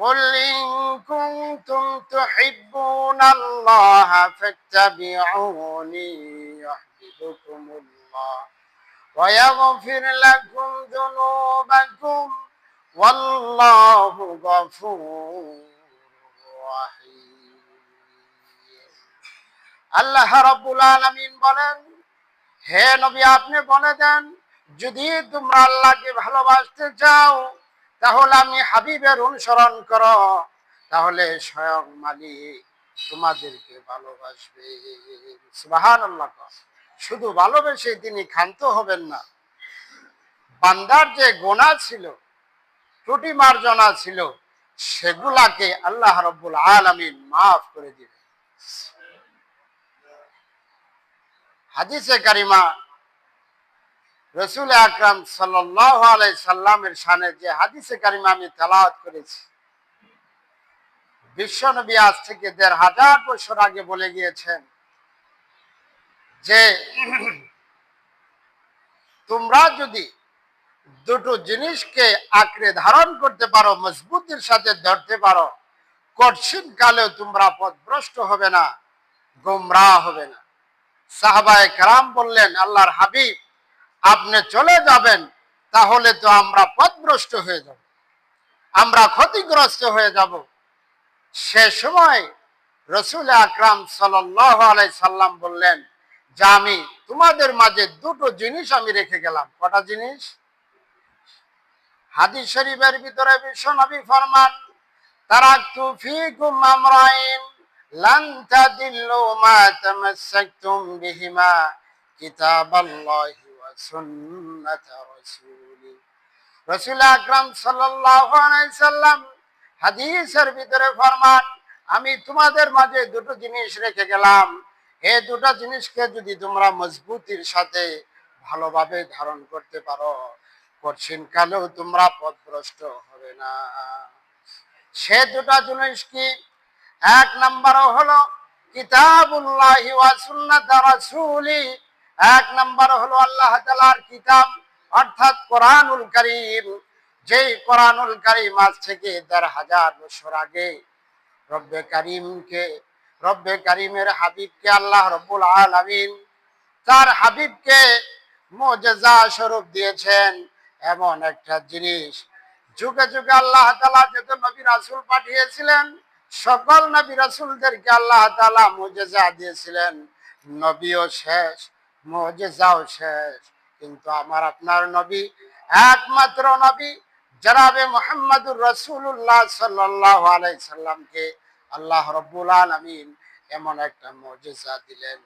قل إن كنتم تحبون الله فاتبعوني يحببكم الله ويغفر لكم ذنوبكم والله غفور رحيم। আল্লাহ রাব্বুল আলামিন বলেন, হে নবী আপনি বলে দেন, যদি তোমরা আল্লাহকে ভালোবাসতে চাও তাহলে আমি হাবিবের অনুসরণ করো, তাহলে স্বয়ং মালিক তোমাদেরকে ভালোবাসবে। সুবহানাল্লাহ। শুধু ভালোবেসে তিনি ক্ষান্ত হবেন না, বান্দার যে গুনাহ ছিল, ত্রুটি মার্জনা ছিল, সেগুলাকে আল্লাহ রাব্বুল আলামিন মাফ করে দিবেন। হাদিসে কারিমা রাসূল আকরাম সাল্লাল্লাহু আলাইহি সাল্লামের শানে যে হাদিসে কারিমা আমি তেলাওয়াত করেছি, বিশ্বনবী আজ থেকে ১৫০০ বছর আগে বলে গিয়েছেন যে তোমরা যদি দুটো জিনিসকে আঁকড়ে ধারণ করতে পারো, মজবুতির সাথে ধরতে পারো, কঠিন কালেও তোমরা পথভ্রষ্ট হবে না, গোমরাহ হবে না। সাহাবায়ে কেরাম বললেন, আল্লাহর হাবিব আপনি চলে যাবেন তাহলে তো আমরা পথভ্রষ্ট হয়ে যাব, আমরা ক্ষতিগ্রস্ত হয়ে যাব। সে সময় রাসূল আকরাম সাল্লাল্লাহু আলাইহি সাল্লাম বললেন যে আমি তোমাদের মাঝে দুটো জিনিস আমি রেখে গেলাম। কটা জিনিস? হাদিস শরীফের ভিতরে বিশ্বনবী ফরমান, তারাকতু ফীকুম আমরাইন লান তাদিল্লু মা তামাসসাকতুম বিহিমা কিতাবাল্লাহি ওয়া সুন্নাত রাসূলি। রাসূল আকরাম সাল্লাল্লাহু আলাইহি সাল্লাম হাদিসের ভিতরে ফরমান, আমি তোমাদের মাঝে দুটো জিনিস রেখে গেলাম, এই দুটো জিনিসকে যদি তোমরা মজবুতির সাথে ভালোভাবে ধারণ করতে পারো, কঠিন কালেও তোমরা পথভ্রষ্ট হবে না। সে দুটো জিনিস কি? এক নম্বর হলো কিতাবুল্লাহি ওয়া সুন্নাত রাসূলি। এক নম্বর হলো আল্লাহ তাআলার কিতাব অর্থাৎ কোরআনুল কারীম। যেই কোরআনুল কারীম আজ থেকে ১৫০০ বছর আগে রব্বে কারীমের হাবিবকে আল্লাহ রাব্বুল আলামিন তার হাবিবকে মুজিজা স্বরূপ দিয়েছেন। এমন একটা জিনিস, যুগে যুগে আল্লাহ তাআলা যত নবী রাসূল পাঠিয়েছিলেন, সকল নবী রাসূলদেরকে আল্লাহ তাআলা মুজিজা দিয়েছিলেন। নবীও শেষ, মুজিজাও শেষ, কিন্তু আমার আপনার নবী একমাত্র নবী জনাবে মুহাম্মদুর রাসূলুল্লাহ সাল্লাল্লাহু আলাইহি সাল্লামকে আল্লাহ রাব্বুল আলামিন এমন একটা মুজিজা দিলেন।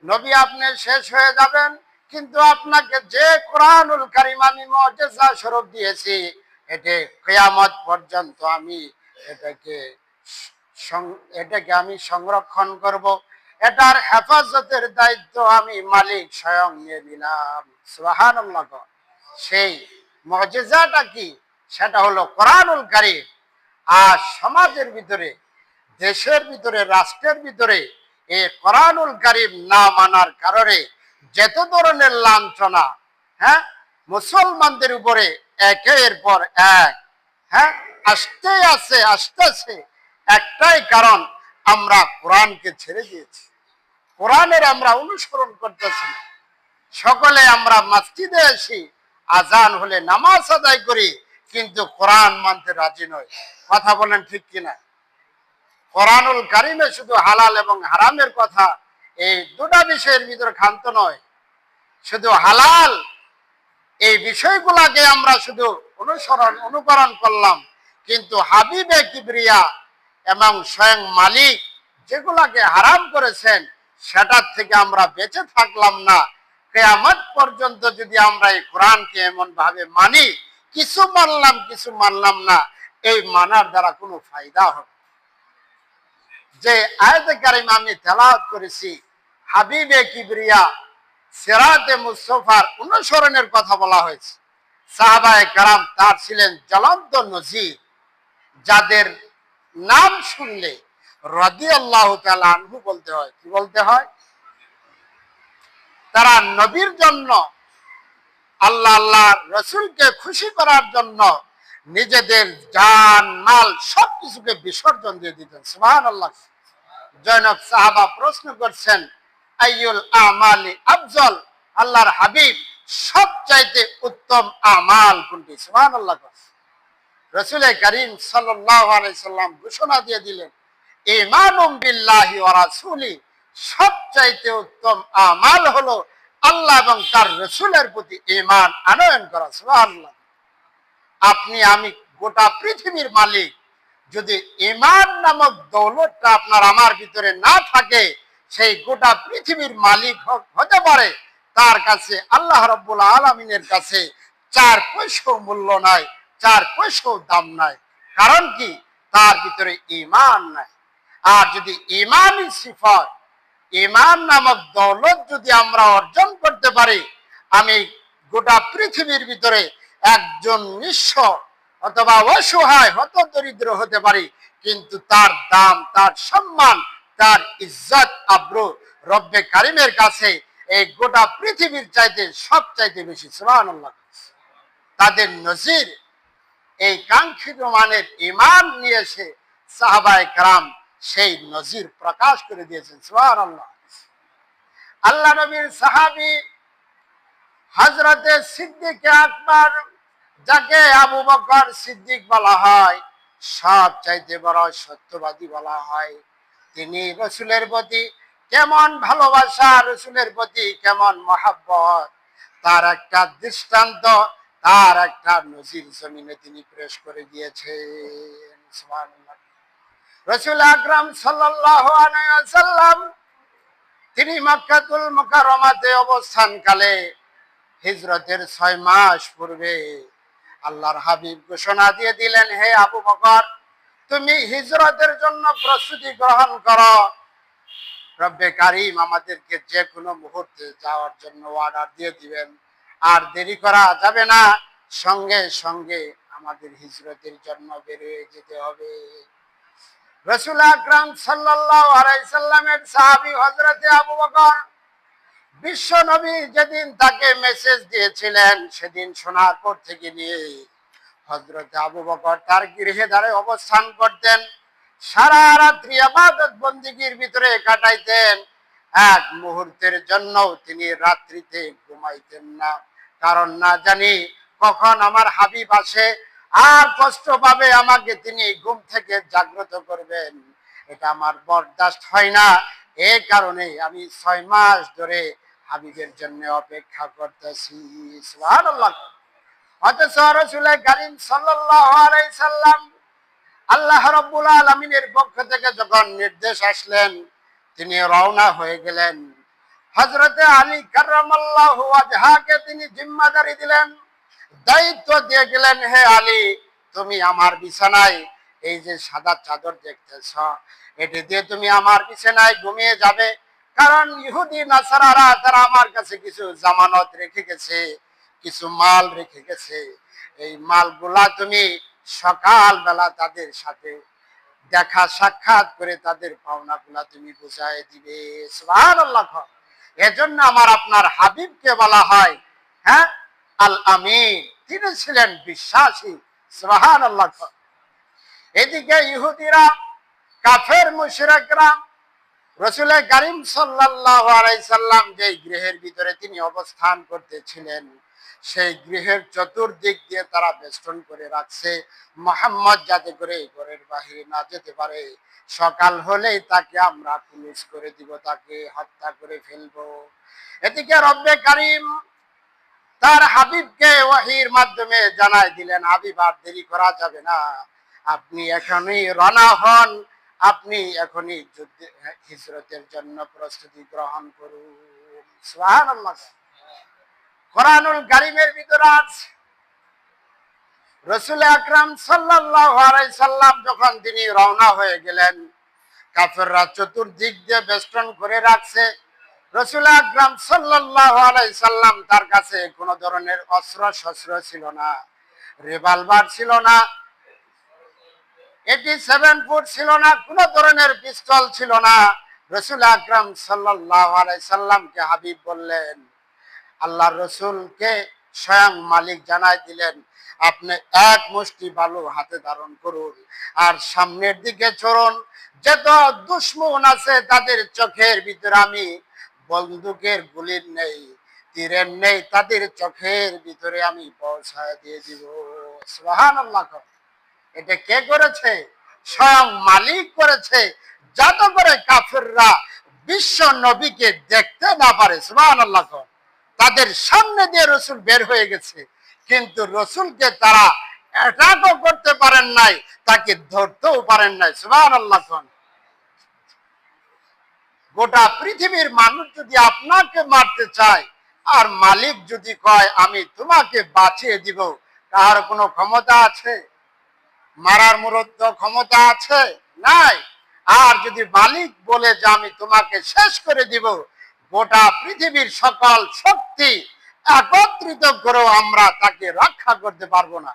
নবী আপনি শেষ হয়ে যাবেন, কিন্তু আপনাকে যে কোরআনুল কারীম আমি মুজিজা স্বরূপ দিয়েছি, এটা কিয়ামত পর্যন্ত আমি এটাকে আমি সংরক্ষণ করব, এটার হেফাজতের দায়িত্ব আমি মালিক স্বয়ং নিয়ে নিলাম। সুবহানাল্লাহ। সেই মুজিজাটা কি? সেটা হলো কোরআনুল কারীম। আর সমাজের ভিতরে, দেশের ভিতরে, রাষ্ট্রের ভিতরে এই কোরআনুল কারীম না মানার কারণে যত ধরনের লাঞ্ছনা মুসলমানদের উপরে একের পর এক আসতেছে, একটাই কারণ, আমরা কোরআনকে ছেড়ে দিয়েছি, কোরআনের আমরা অনুসরণ করতেছি। সকলে আমরা মসজিদে আসি, আজান হলে নামাজ আদায় করি, কিন্তু কোরআন মানতে রাজি নয়। কথা বলেন ঠিক কিনা? কোরআনুল কারীমে শুধু হালাল এবং হারামের কথা, এই দুটা বিষয়ের ভিতরে ক্ষান্ত নয়। শুধু হালাল এই বিষয়গুলোকে আমরা শুধু অনুকরণ করলাম, কিন্তু হাবিবে কিবরিয়া এবং স্বয়ং মালিক যেগুলাকে হারাম করেছেন সেটার থেকে আমরা বেঁচে থাকলাম না। কিয়ামত পর্যন্ত যদি আমরা এই কোরআনকে এমন ভাবে মানি, কিছু মানলাম কিছু মানলাম না, এই মানার দ্বারা কোনো ফায়দা হবে। যে আয়াতে কারিমা আমি তেলাওয়াত করেছি, হাবিবে কিবরিয়া সিরাতে মুস্তাফার অনুসরণের কথা বলা হয়েছে। সাহাবায়ে কেরাম তার ছিলেন জ্বলন্ত নজির, যাদের নাম শুনলে রাদিয়াল্লাহু তাআলা আনহু বলতে হয়। কি বলতে হয়? তারা নবীর জন্য, আল্লাহ রাসূলকে খুশি করার জন্য নিজেদের জান মাল সবকিছুকে বিসর্জন দিয়ে দিতেন। সুবহানাল্লাহ। জনক সাহাবা প্রশ্ন করছেন, আইয়ুল আমালি আফজল, আল্লাহর হাবিব সবচাইতে উত্তম আমাল কোনটি? সুবহানাল্লাহ। রাসূল করিম সাল্লাল্লাহু আলাইহি সাল্লাম ঘোষণা দিয়ে দিলেন, ঈমানুম বিল্লাহি ওয়া রাসূলি, সবচাইতে উত্তম আমাল হলো আল্লাহ এবং তার রাসূলের প্রতি ঈমান আনয়ন করা। সুবহানাল্লাহ। আপনি আমি গোটা পৃথিবীর মালিক, যদি ঈমান নামক দৌলতটা আপনার আমার ভিতরে না থাকে, সেই গোটা পৃথিবীর মালিক হতে পারে, তার কাছে আল্লাহ রাব্বুল আলামিনের কাছে 4 পয়সাও মূল্য নাই, 4 পয়সাও দাম নাই। কারণ কি? তার ভিতরে ঈমান নাই। আর যদি ঈমানী সিফাত, ঈমান নামক দৌলত যদি আমরা অর্জন করতে পারি, আমি গোটা পৃথিবীর ভিতরে একজন নিঃস্ব অথবা অসহায় হতদরিদ্র হতে পারি, কিন্তু তার দাম, তার সম্মান, তার ইজ্জত আব্রু রব্বে কারিমের কাছে এই গোটা পৃথিবীর চাইতে সব চাইতে বেশি। সুবহানাল্লাহ। তাদের নজির এই কাঙ্ক্ষিত মানের ঈমান নিয়ে এসে সাহাবায়ে কেরাম সেই নজির প্রকাশ করে দিয়েছেন। সুবহানাল্লাহ। আল্লাহ নবীর সাহাবী হযরতে সিদ্দিক আকবর, যাকে আবু বকর সিদ্দিক বলা হয়, সবচাইতে বড় সত্যবাদী বলা হয়, তিনি রাসূলের প্রতি কেমন ভালোবাসা, রাসূলের প্রতি কেমন মহব্বত, তার একটা দৃষ্টান্ত, তার একটা নজির জমিনে তিনি পেশ করে দিয়েছেন। সুবহানাল্লাহ। রাসূল আকরাম সাল্লাল্লাহু আলাইহি ওয়াসাল্লাম তিনি মক্কাতুল মুকাররমাতে অবস্থানকালে হিজরতের 6 মাস পূর্বে আল্লাহর হাবিব ঘোষণা দিয়ে দিলেন, হে আবু বকর, তুমি হিজরতের জন্য প্রস্তুতি গ্রহণ করো। রব্বে কারিম আমাদেরকে যে কোনো মুহূর্তে যাওয়ার জন্য অর্ডার দিয়ে দিবেন, আর দেরি করা যাবে না, সঙ্গে সঙ্গে আমাদের হিজরতের জন্য বের হয়ে যেতে হবে। রাসূল আকরাম সাল্লাল্লাহু আলাইহি সাল্লামের সাহাবী হযরতে আবু বকর বিশ্ব নবী যেদিন তাকে মেসেজ দিয়েছিলেন, সেদিন শোনার পর থেকে নিয়ে হযরতে আবু বকর তার গৃহে দাঁড়িয়ে অবস্থান করতেন, সারা রাত্রি ইবাদত বন্দেগীর ভিতরে কাটাইতেন, এক মুহূর্তের জন্য তিনি রাত্রিতে ঘুমাইতেন না। কারণ না জানি কখন আমার হাবিব আসে আর কষ্ট পাবে, আমাকে তিনি ঘুম থেকে জাগ্রত করবেন, এটা আমার বরদাস্ত হয় না। এই কারণে আমি 6 মাস ধরে হাবিবের জন্য অপেক্ষা করতেছি। সুবহানাল্লাহ। অথচ রাসূল কারীম সাল্লাল্লাহু আলাইহি সাল্লাম আল্লাহ রাব্বুল আলামিনের পক্ষ থেকে যখন নির্দেশ আসলেন, তিনি রওনা হয়ে গেলেন। হযরতে আলী কাররামাল্লাহু ওয়াজহাকে তিনি জিম্মাদারি দিলেন, দায়িত্ব দিয়ে গেলেন, হে আলী, তুমি আমার বিছানায় এই যে সাদা চাদর দেখতেছ, এটি দিয়ে তুমি আমার বিছানায় ঘুমিয়ে যাবে। কারণ ইহুদি নাসারারা তারা আমার কাছে কিছু জামানত রেখে গেছে, কিছু মাল রেখে গেছে। এই মালগুলা তুমি সকালবেলা তাদের সাথে দেখা সাক্ষাৎ করে তাদের পাওনাগুলা তুমি বুঝাই দিবে। সুবহানাল্লাহ। এজন্য আমার আপনার হাবিবকে বলা হয়, হ্যাঁ, আল আমিন, তিনি ছিলেন বিশ্বাসী। সুবহানাল্লাহ। এদিকে ইহুদিরা, কাফের মুশরিকরা রাসূল কারীম সাল্লাল্লাহু আলাইহি সাল্লাম যে গৃহের ভিতরে তিনি অবস্থান করতেছিলেন, সেই গৃহের চতুর্দিক দিয়ে তারা বেষ্টন করে রাখছে, মুহাম্মদ যাতে করে ঘরের বাহিরে না যেতে পারে। সকাল হলেই তাকে আমরা পুলিশ করে দিব, তাকে হত্যা করে ফেলবো। এদিকে রব্বে কারীম তার হাবিবকে ওহীর মাধ্যমে জানাই দিলেন, হাবিব, আর দেরি করা যাবে না, আপনি এখনই রওনা হন, আপনি এখনই হিজরতের জন্য প্রস্তুতি গ্রহণ করুন। সুবহানাল্লাহ। কোরআনুল কারীমের ভিতরে আছে, রাসূল আকরাম সাল্লাল্লাহু আলাইহি সাল্লাম যখন তিনি রওনা হয়ে গেলেন, কাফেররা চতুর্দিক দিয়ে বেষ্টন করে রাখছে। রাসূল আকরাম সাল্লাল্লাহু আলাইহি সাল্লাম তার কাছে কোনো ধরনের অস্ত্র শস্ত্র ছিল না, রিভলভার ছিল না, 87 ফুট ছিল না, কোনো ধরনের পিস্তল ছিল না। রাসূল আকরাম সাল্লাল্লাহু আলাইহি সাল্লামকে হাবিব বললেন, আল্লাহর রাসূলকে স্বয়ং মালিক জানাই দিলেন, আপনি এক মুষ্টি বালু হাতে ধারণ করুন আর সামনের দিকে চলুন। যত দুশ্মন আছে তাদের চোখের ভিতরে আমি বন্দুকের গুলির নেই, তীরের নেই, তাদের চোখের ভিতরে আমি পৌঁছায় দিয়ে দিব। সুবহানাল্লাহ। এটা কে করেছে? স্বয়ং মালিক করেছে, যাতে করে কাফেররা বিশ্ব নবীকে দেখতে না পারে। সুবহানাল্লাহ। তাদের সামনে দিয়ে রসুল বের হয়ে গেছে, কিন্তু রসুলকে তারা অ্যাটাকও করতে পারেন নাই, তাকে ধরতেও পারেন নাই। সুবহানাল্লাহ। গোটা পৃথিবীর মানুষ যদি আপনাকে মারতে চায় আর মালিক যদি কয় আমি তোমাকে বাঁচিয়ে দিব, তার কোনো ক্ষমতা আছে? মারার মূলত ক্ষমতা আছে? নাই। আর যদি মালিক বলে যে আমি তোমাকে শেষ করে দিব, গোটা পৃথিবীর সকল শক্তি একত্রিত করেও আমরা তাকে রক্ষা করতে পারবো না।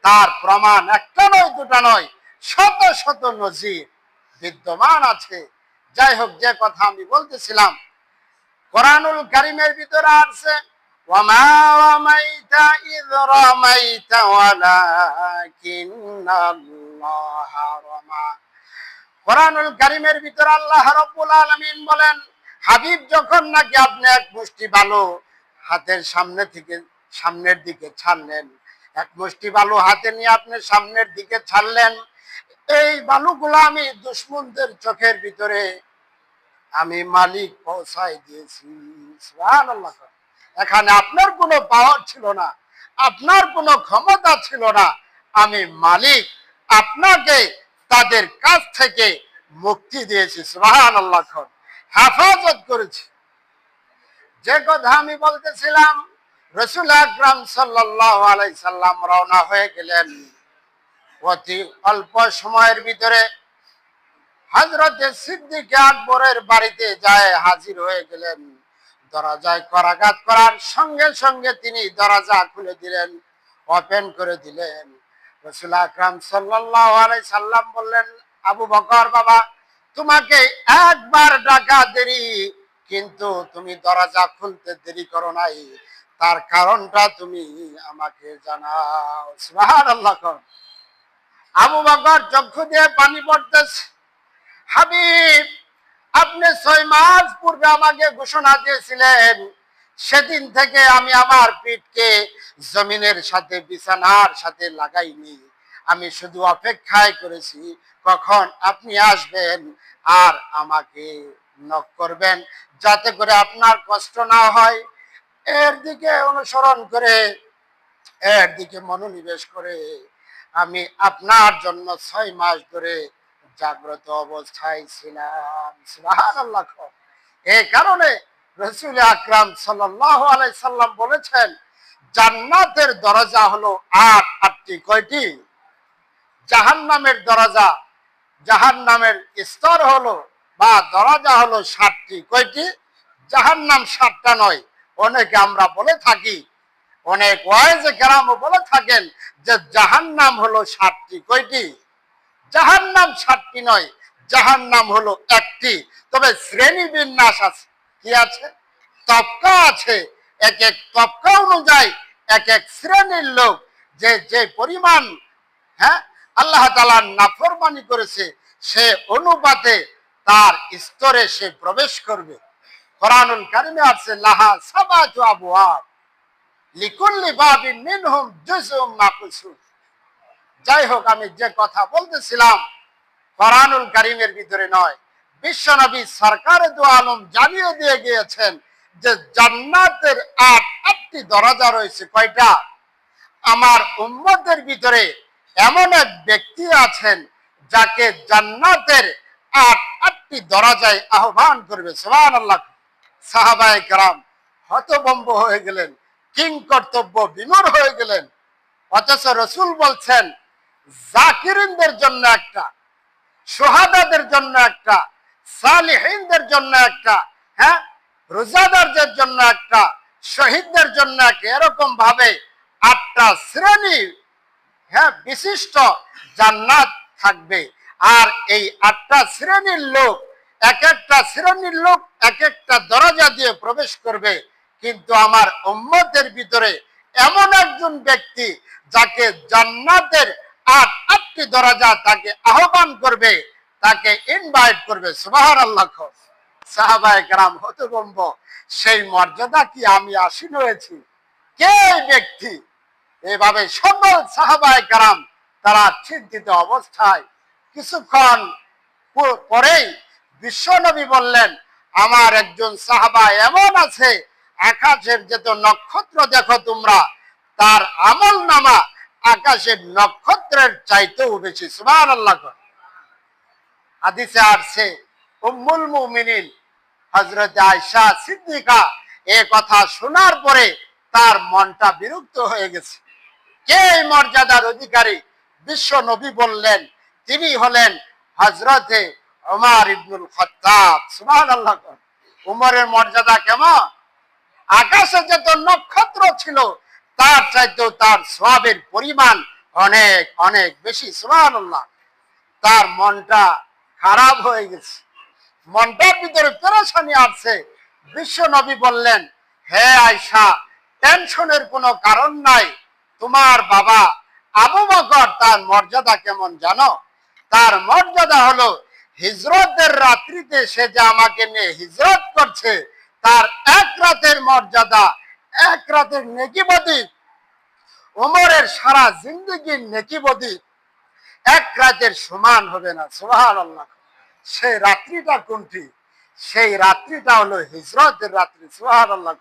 তার প্রমাণ একটা নয়, দুটা নয়, শত শত নজির বিদ্যমান আছে। যাই হোক, যে কথা আমি বলতেছিলাম, কোরআনুল কারীমের ভিতরে আছে ওয়ামা রামাইতা ইয রামাইতা ওয়ালাকিন্নাল্লাহা রামা। কোরআনুল কারীমের ভিতরে আল্লাহ রাব্বুল আলামিন বলেন, হাবিব যখন নাকি আপনি এক মুষ্টি বালু হাতের সামনের দিকে ছাড়লেন, এক মুষ্টি বালু হাতে নিয়ে আপনি সামনের দিকে ছাড়লেন, এই বালুগুলো আমি দুশমনদের চোখের ভিতরে আমি মালিক পৌঁছাই দিয়েছি। সুবহানাল্লাহ। এখানে আপনার কোনো পাওয়ার ছিল না, আপনার কোনো ক্ষমতা ছিল না, আমি মালিক আপনাকে তাদের কাছ থেকে মুক্তি দিয়েছি। সুবহানাল্লাহ। হেফাজত করেছি। যে কথা আমি বলতেছিলাম, রাসূল আকরাম সাল্লাল্লাহু আলাইহি সাল্লাম রওনা হয়ে গেলেন। অতি অল্প সময়ের ভিতরে হযরতে সিদ্দিক আকবরের বাড়িতে যায় হাজির হয়ে গেলেন। দরজায় করাঘাত করার সঙ্গে সঙ্গে তিনি দরজা খুলে দিলেন, ওপেন করে দিলেন। রাসূল আকরাম সাল্লাল্লাহু আলাইহি সাল্লাম বললেন, আবু বকর বাবা, তোমাকে একবার ডাকা দেরি, কিন্তু তুমি দরজা খুলতে দেরি করো নাই, তার কারণটা তুমি আমাকে জানাও। সুবহানাল্লাহ। আবু বকর চক্ষু দিয়ে পানি পড়তেছে। হাবিব, আপনি 6 মাস পূর্বে আমাকে ঘোষণা দিয়েছিলেন, সেদিন থেকে আমি আমার পিঠকে জমিনের সাথে বিছানার সাথে লাগাইনি, আমি শুধু অপেক্ষায় করেছি কখন আপনি আসবেন আর আমাকে নক করবেন, যাতে করে আপনার কষ্ট না হয়। এর দিকে অনুসরণ করে, এর দিকে মনোনিবেশ করে আমি আপনার জন্য 6 মাস ধরে জাগ্রত অবস্থায় ছিলাম। সুবহানাল্লাহ। এই কারণে রাসূল আকরাম সাল্লাল্লাহু আলাইহি সাল্লাম বলেছেন, জান্নাতের দরজা হলো 8টি। কয়টি? জাহান্নামের দরজা, জাহান্নামের স্তর হলো বা দরজা হলো 7টি। কয়টি? জাহান্নাম 7টা নয়। অনেকে আমরা বলে থাকি, অনেক ওয়াইজে কেরামও বলে থাকেন যে জাহান্নাম হলো 7টি। কয়টি? জাহান্নাম 7টি নয়, জাহান্নাম হলো একটি। তবে শ্রেণী বিন্যাস আছে। কি আছে? তবকা আছে। এক এক তবকা অনুযায়ী এক এক শ্রেণীর লোক যে যে পরিমাণ আল্লাহ তাআলার নাফরমানি করেছে, সে অনুপাতে তার স্তরে সে প্রবেশ করবে। কোরআনুল কারীমে আছে লাহা সাবাতু আবওয়াব লিকুল্লি বাবিন মিনহুম জুজউম মাকসুদ। যাই হোক, আমি যে কথা বলতেছিলাম কোরআনুল কারীমের ভিতরে নয়, বিশ্বনবী সরকারে দু আলম জানিয়ে দিয়ে গিয়েছেন যে জান্নাতের 8টি দরজা রয়েছে। কয়টা? আমার উম্মতের ভিতরে এমন এক ব্যক্তি আছেন যাকে জান্নাতের 8টি দরজায় আহ্বান করবে। সুবহানাল্লাহ। সাহাবায়ে কেরাম হতভম্ব হয়ে গেলেন, কিং কর্তব্য বিমূঢ় হয়ে গেলেন। অথচ রাসূল বলছেন জাকিরিনদের জন্য একটা, শুহাদাদের জন্য একটা, সালিহিনদের জন্য একটা, রোজাদারদের জন্য একটা, শহীদদের জন্য একটা, এরকম ভাবে 8টা শ্রেণী বিশিষ্ট জান্নাত থাকবে। আর এই 8টা শ্রেণীর লোক, এক একটা শ্রেণীর লোক এক একটা দরজা দিয়ে প্রবেশ করবে। কিন্তু আমার উম্মতের ভিতরে এমন একজন ব্যক্তি যাকে জান্নাতের আটটি দরজা তাকে আহ্বান করবে, তাকে ইনভাইট করবে। সুবহানাল্লাহ। সাহাবায়ে কেরাম হতভম্ব, সেই মর্যাদা কি আমি আসীন হয়েছি? কে ব্যক্তি? এভাবে সকল সাহাবায়ে কেরাম তারা চিন্তিত অবস্থায়। কিছুক্ষণ পরেই বিশ্বনবী বললেন, আমার একজন সাহাবা এমন আছে, আকাশের যত নক্ষত্র দেখো তোমরা, তার আমল নামা আকাশের নক্ষত্রের চাইতেও বেশি। সুবহানাল্লাহ। হাদিসে আসছে উম্মুল মুমিনিন হযরত আয়েশা সিদ্দিকা এই কথা শোনার পরে তার মনটা বিরক্ত হয়ে গেছে। কে এই মর্যাদার অধিকারী? বিশ্ব নবী বললেন, তিনি হলেন হযরতে ওমর ইবনুল খাত্তাব। সুবহানাল্লাহ। উমরের মর্যাদা কেমন? আকাশে যত নক্ষত্র ছিল তার চাইতেও তার সওয়াবের পরিমাণ অনেক অনেক বেশি। সুবহানাল্লাহ। তার মনটা খারাপ হয়ে গেছে, মনটার ভিতরে পেরেশানি আসছে। বিশ্ব নবী বললেন, হে আয়েশা, টেনশনের কোনো কারণ নাই। তোমার বাবা আবু বকর তার মর্যাদা কেমন জানো? তার মর্যাদা হলো হিজরতের রাত্রিতে সে যে আমাকে নিয়ে হিজরত করছে, তার এক রাতের মর্যাদা, এক রাতের নেকিবদি ওমরের সারা জিন্দেগির নেকিবদি এক রাতের সমান হবে না। সুবহানাল্লাহ। সেই রাত্রিটা কোনটি? সেই রাত্রিটা হলো হিজরতের রাত্রি। সুবহানাল্লাহ।